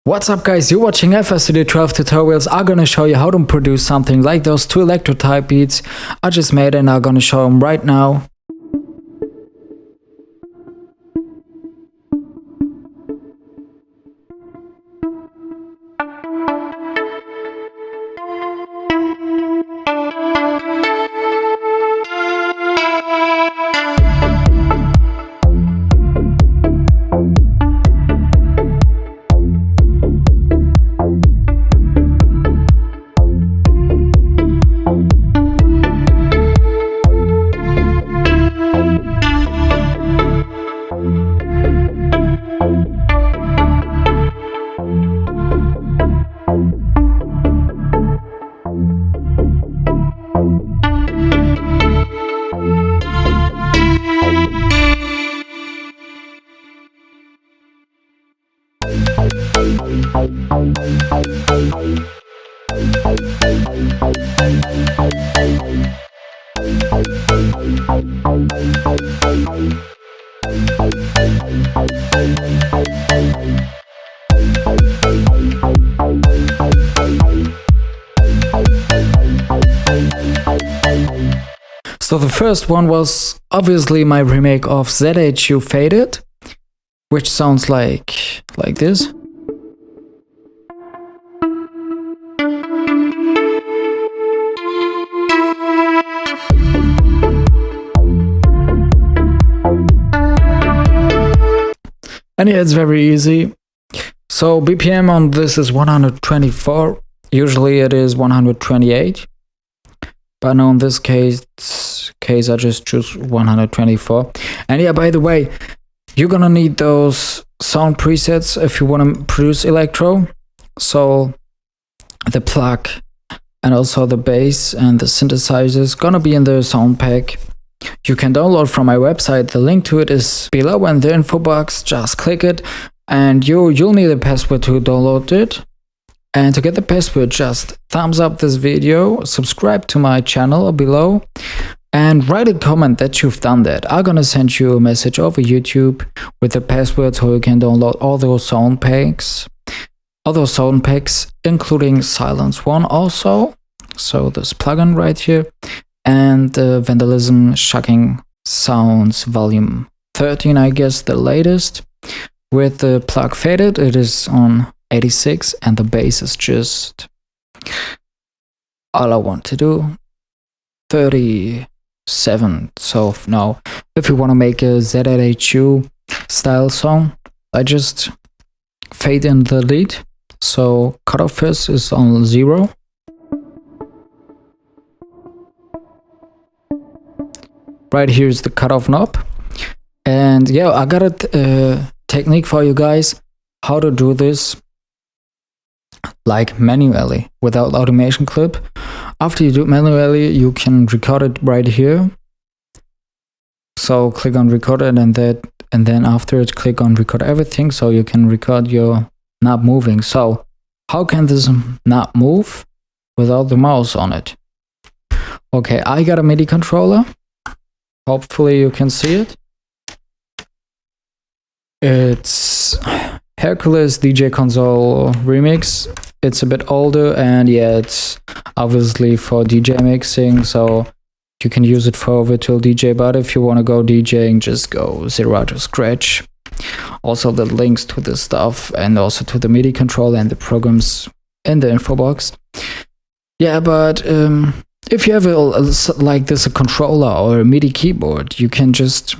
What's up guys, you're watching FS Studio 12 tutorials. I'm gonna show you how to produce something like those two electro type beats I just made, and I'm gonna show them right now. So the first one was obviously my remake of ZHU Faded, which sounds like this. And yeah, it's very easy. So BPM on this is 124. Usually it is 128. But now in this case I just choose 124. And yeah, by the way, you're gonna need those sound presets if you want to produce electro. So the plug and also the bass and the synthesizer is gonna be in the sound pack. You can download from my website. The link to it is below in the info box. Just click it, and you'll need a password to download it. And to get the password, just thumbs up this video, subscribe to my channel below, and write a comment that you've done that. I'm gonna send you a message over YouTube with the password so you can download all those sound packs. All those sound packs, including Silence One also. So this plugin right here. And Vandalism Shocking Sounds Volume 13, I guess the latest. With the plug faded, it is on 86, and the bass is just all I want to do, 37. So now, if you want to make a ZHU style song, I just fade in the lead. So cutoff first is on 0. Right here is the cutoff knob. And yeah, I got a technique for you guys how to do this like manually without automation clip. After you do it manually, you can record it right here. So click on record it, and then after it click on record everything, so you can record your knob moving. So how can this knob move without the mouse on it? Okay, I got a MIDI controller. Hopefully you can see it. It's Hercules DJ Console Remix. It's a bit older, and yeah, it's obviously for DJ mixing, so you can use it for virtual DJ, but if you want to go DJing, just go zero to scratch. Also the links to the stuff and also to the MIDI controller and the programs in the info box. Yeah, but if you have like this a controller or a MIDI keyboard, you can just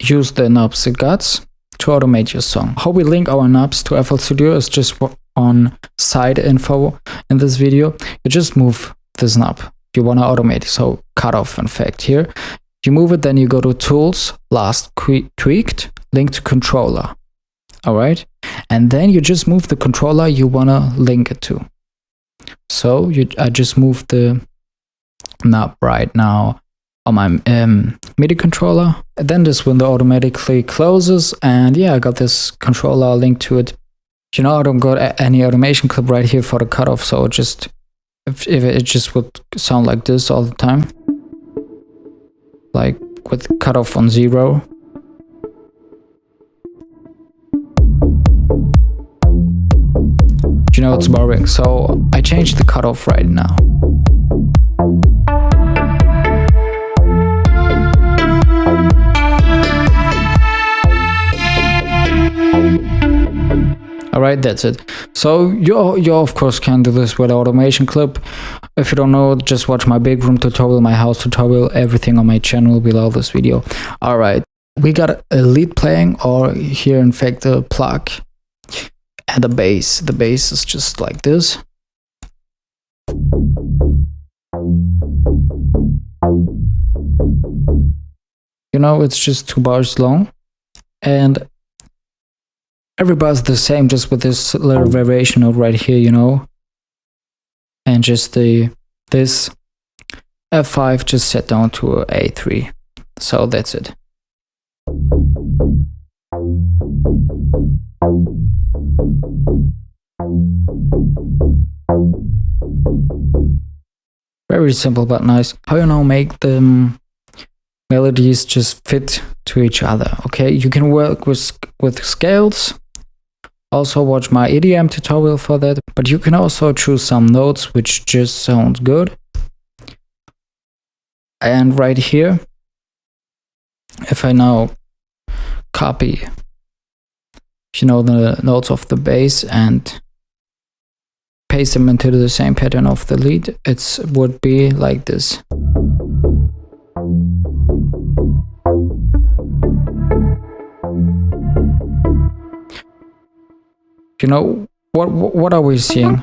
use the knobs it got to automate your song. How we link our knobs to FL Studio is just on side info in this video. You just move this knob you want to automate. So cut off, in fact, here. You move it, then you go to Tools, Last Tweaked, Link to Controller. Alright? And then you just move the controller you want to link it to. So I just moved the knob right now on my MIDI controller. And then this window automatically closes, and yeah, I got this controller linked to it. You know, I don't got any automation clip right here for the cutoff, so just if it just would sound like this all the time, like with cutoff on 0. you know, it's boring. So I changed the cutoff right now. Alright, that's it. So you of course can do this with automation clip. If you don't know, just watch my big room tutorial, my house tutorial, everything on my channel below this video. Alright, we got a lead playing, or here in fact a plug, and the bass. The bass is just like this. You know, it's just 2 bars long, and every bar is the same, just with this little variation note right here, you know, and just this F5 just set down to a A3. So that's it. Very simple but nice. How you know make the melodies just fit to each other? Okay, you can work with scales. Also watch my EDM tutorial for that, but you can also choose some notes which just sound good. And right here, if I now copy, you know, the notes of the bass and paste them into the same pattern of the lead, it would be like this. You know, what are we seeing?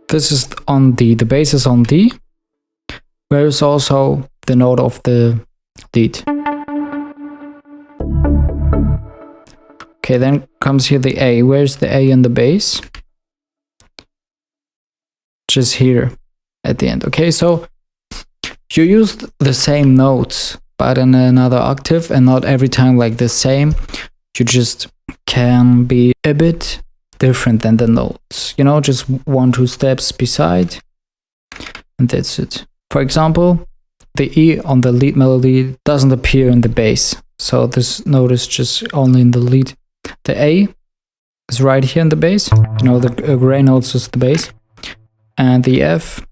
This is on D, the bass is on D, where is also the note of the lead. Okay, then comes here the A. Where's the A in the bass? Just here at the end. Okay, so you use the same notes, but in another octave, and not every time like the same. You just can be a bit different than the notes, you know, just 1-2 steps beside, and that's it. For example, the E on the lead melody doesn't appear in the bass, so this note is just only in the lead. The A is right here in the bass, you know, the gray notes is the bass, and the F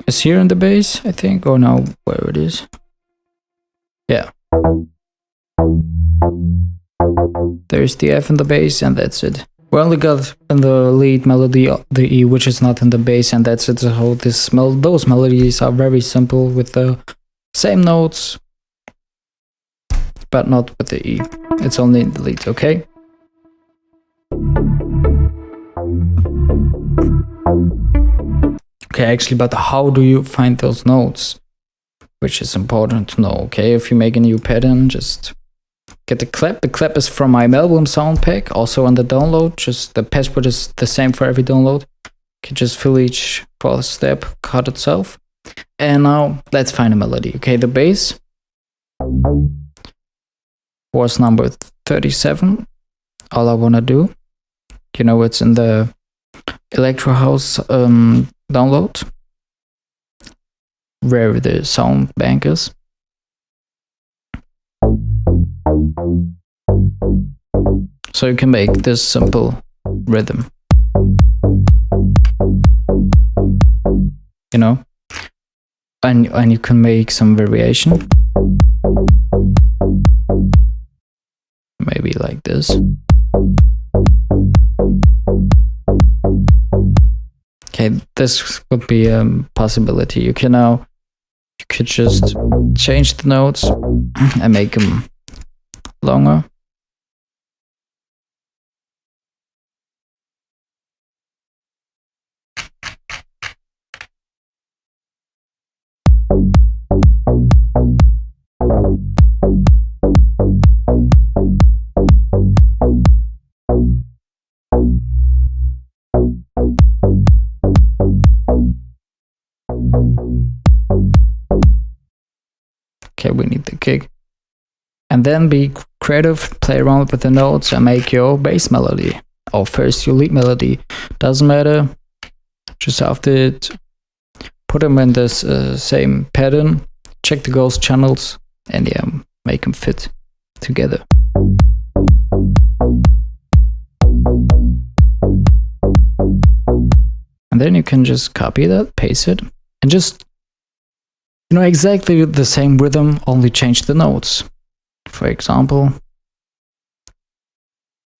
is here in the bass, I think, or no, where it is. Yeah. There's the F in the bass, and that's it. We only got in the lead melody the E, which is not in the bass, and that's it. So those melodies are very simple with the same notes, but not with the E. It's only in the lead, okay? Okay, actually, but how do you find those notes? Which is important to know, okay? If you make a new pattern, just get the clap. The clap is from my album sound pack, also on the download. Just the password is the same for every download. You can just fill each 4th step, cut itself. And now let's find a melody. Okay, the bass was number 37. All I wanna do, you know, it's in the Electro House download, where the sound bank is. So you can make this simple rhythm, you know, and you can make some variation, maybe like this. Okay, this would be a possibility. You could just change the notes and make them longer. Okay, we need the kick. And then be creative, play around with the notes and make your bass melody. Or first your lead melody. Doesn't matter. Just after it, put them in this same pattern. Check the ghost channels and yeah, make them fit together. And then you can just copy that, paste it, and just, you know, exactly the same rhythm, only change the notes. For example,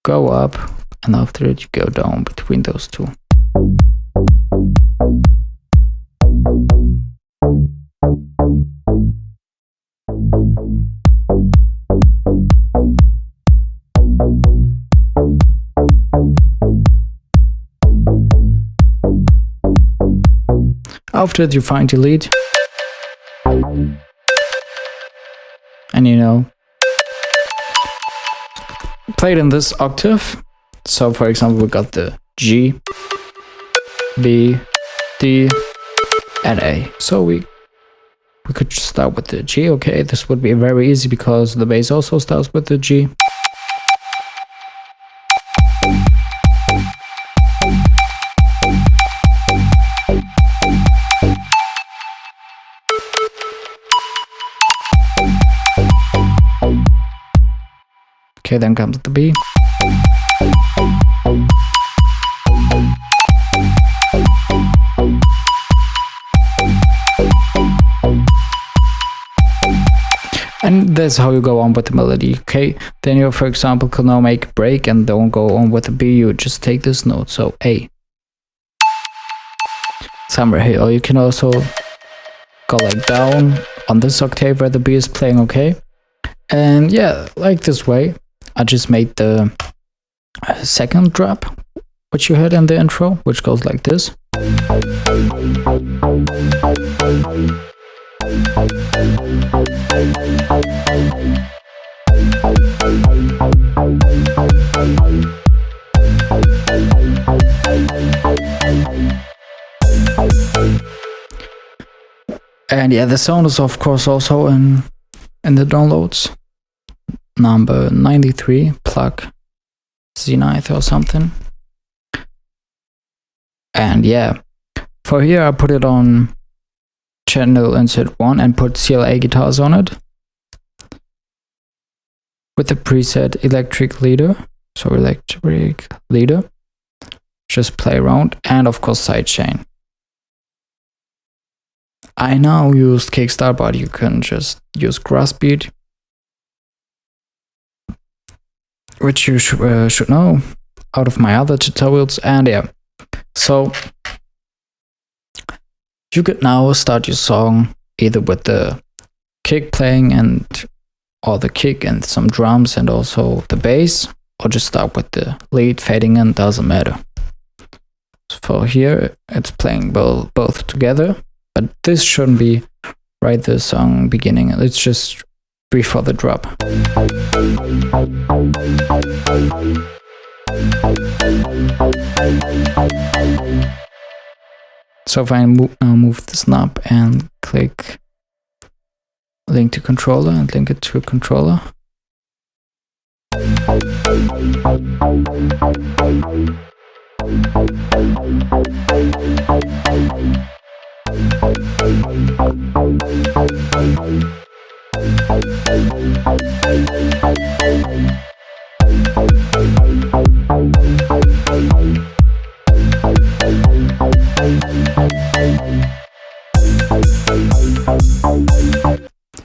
go up, and after it you go down between those two. After it, you find delete, and you know, play it in this octave. So for example, we got the G, B, D, and A. So we could start with the G. Okay, this would be very easy because the bass also starts with the G. Okay, then comes the B. And that's how you go on with the melody. Okay, then you, for example, could now make a break and don't go on with the B. You just take this note, so A, somewhere here. Or you can also go like down on this octave where the B is playing. Okay, and yeah, like this way. I just made the second drop, which you heard in the intro, which goes like this. And yeah, the sound is of course also in the downloads. Number 93, plug Z9 or something. And yeah, for here I put it on channel insert 1 and put CLA guitars on it with the preset electric leader. So electric leader, just play around, and of course sidechain. I now used Kickstart, but you can just use Grassbeat, which you should know out of my other tutorials. And yeah, so you could now start your song either with the kick playing and or the kick and some drums and also the bass, or just start with the lead fading in, doesn't matter. So for here it's playing both together, but this shouldn't be right the song beginning, it's just before the drop. So if I move this knob and click link to controller and link it to a controller,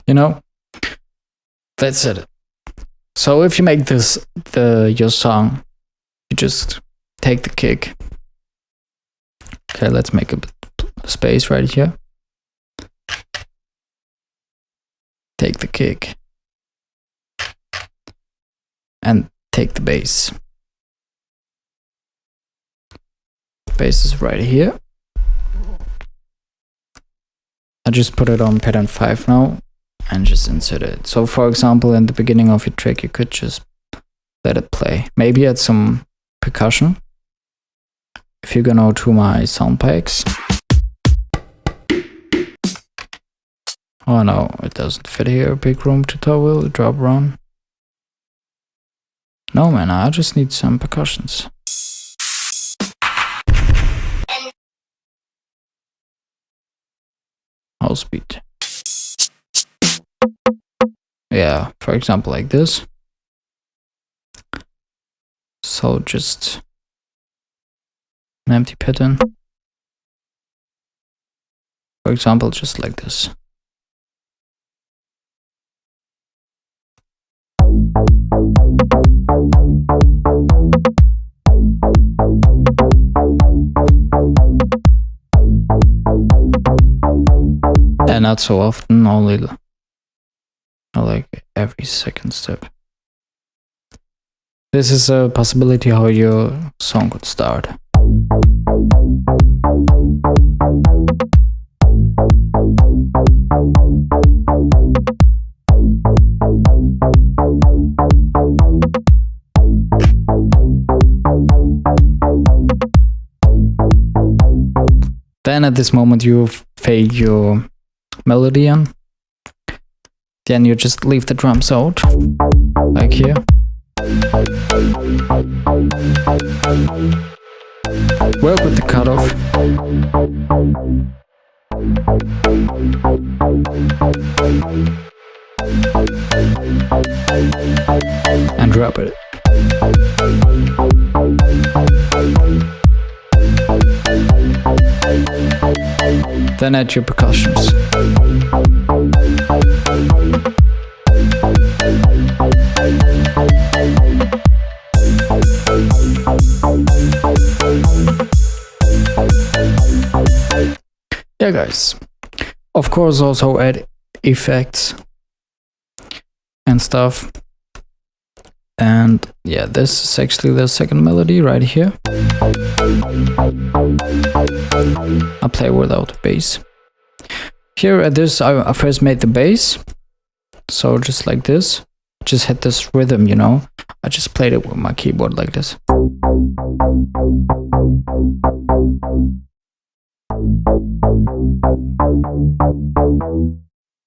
you know, that's it. So if you make this your song, you just take the kick. Okay, let's make a space right here. Take the kick and take the bass. Bass is right here. I just put it on pattern 5 now and just insert it. So for example, in the beginning of your track, you could just let it play. Maybe add some percussion. If you go now to my sound packs. Oh no, it doesn't fit here. Big room tutorial, drop run. No man, I just need some percussions. House beat. yeah, for example, like this. So just an empty pattern. For example, just like this. And not so often, only like every second step. This is a possibility how your song could start. Then at this moment you fade your melody in. Then you just leave the drums out, like here. Work with the cutoff. And drop it. Then add your percussions. Yeah, guys. Of course, also add effects and stuff. And yeah, this is actually the second melody right here. I play without bass. Here at this, I first made the bass. So just like this. Just had this rhythm, you know. I just played it with my keyboard like this.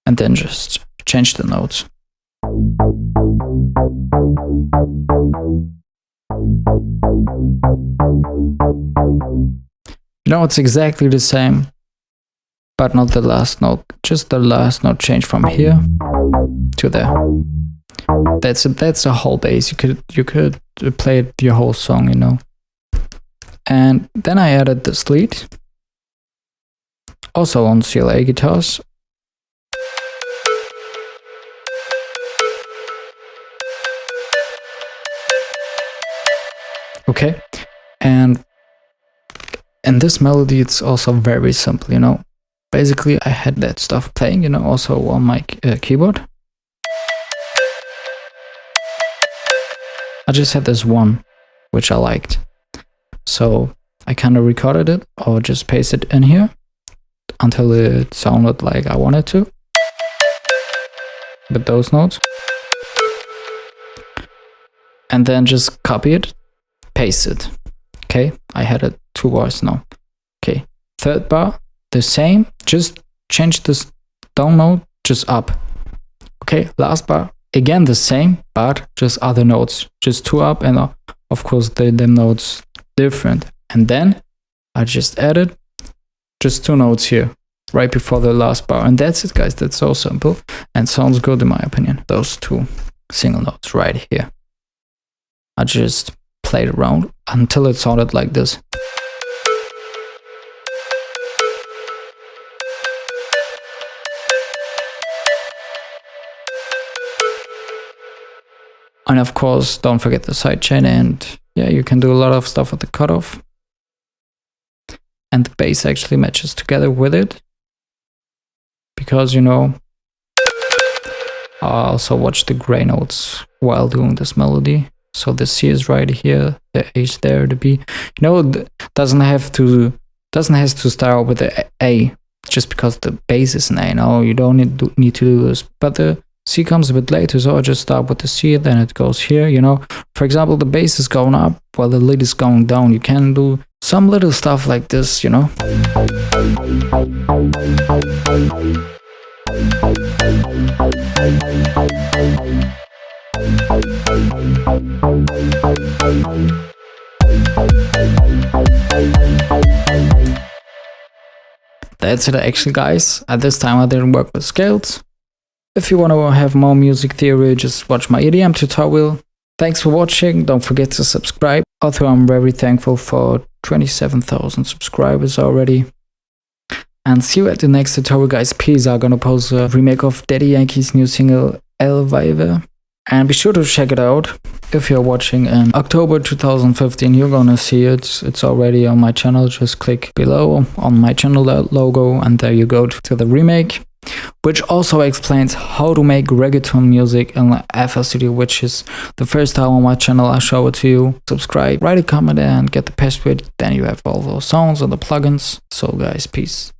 And then just change the notes. You know, it's exactly the same, but not the last note. Just the last note change from here to there. That's a whole bass. You could play it your whole song, you know. And then I added this lead, also on CLA guitars. Okay, and in this melody it's also very simple, you know. Basically I had that stuff playing, you know, also on my keyboard. I just had this one which I liked, so I kind of recorded it or just pasted it in here until it sounded like I wanted to with those notes, and then just copy it, paste it. Okay, I had it 2 bars now. Okay, third bar the same, just change this down note just up. Okay, last bar again the same, but just other notes, just 2 up, and of course them notes different. And then I just added just 2 notes here right before the last bar, and that's it, guys. That's so simple and sounds good in my opinion. Those 2 single notes right here. I just played around until it sounded like this. And of course, don't forget the sidechain, and yeah, you can do a lot of stuff with the cutoff. And the bass actually matches together with it. Because, you know, I also watch the gray notes while doing this melody. So the C is right here, the A is there, the B. You know, doesn't have to start with the A just because the bass is an A. No, you don't need to do this. But the C comes a bit later, so I just start with the C, then it goes here, you know. For example, the bass is going up while the lead is going down. You can do some little stuff like this, you know. That's it actually, guys. At this time I didn't work with scales. If you want to have more music theory, just watch my EDM tutorial. Thanks for watching, don't forget to subscribe. Also, I'm very thankful for 27,000 subscribers already. And see you at the next tutorial, guys. Peace. I'm gonna post a remake of Daddy Yankee's new single, El Vive. And be sure to check it out. If you're watching in October 2015, you're gonna see it. It's already on my channel. Just click below on my channel logo, and there you go to the remake, which also explains how to make reggaeton music in FL Studio, which is the first time on my channel. I show it to you. Subscribe, write a comment, and get the password. Then you have all those songs and the plugins. So guys, peace.